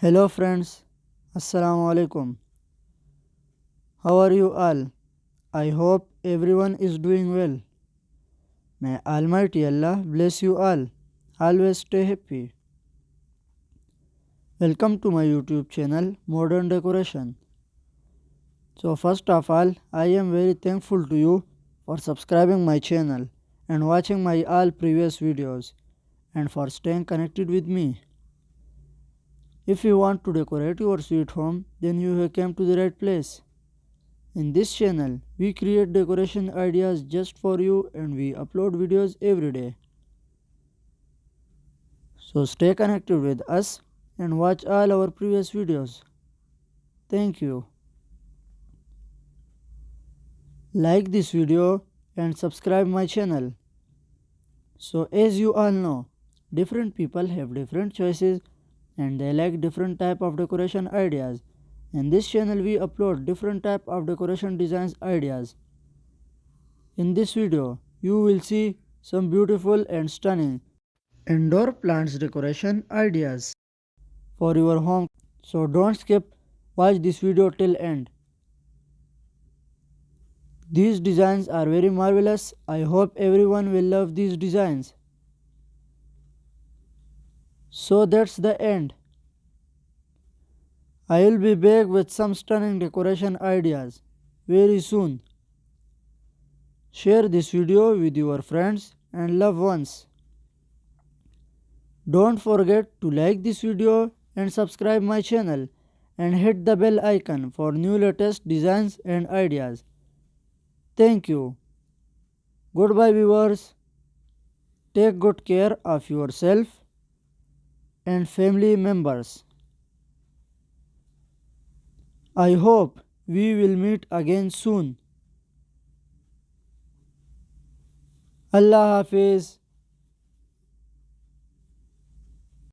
Hello friends, Assalamu alaikum. How are you all? I hope everyone is doing well. May Almighty Allah bless you all. Always stay happy. Welcome to my YouTube channel Modern Decoration. So first of all, I am very thankful to you for subscribing my channel and watching my all previous videos and for staying connected with me. If you want to decorate your sweet home, then you have come to the right place. In this channel, we create decoration ideas just for you and we upload videos every day. So stay connected with us and watch all our previous videos. Thank you. Like this video and subscribe my channel. So as you all know, different people have different choices and they like different type of decoration ideas. In this channel we upload different type of decoration designs ideas. In this video, you will see some beautiful and stunning indoor plants decoration ideas for your home. So don't skip, watch this video till end. These designs are very marvelous. I hope everyone will love these designs. So that's the end. I will be back with some stunning decoration ideas very soon. Share this video with your friends and loved ones. Don't forget to like this video and subscribe my channel and hit the bell icon for new latest designs and ideas. Thank you. Goodbye viewers. Take good care of yourself and family members. I hope we will meet again soon. Allah Hafiz.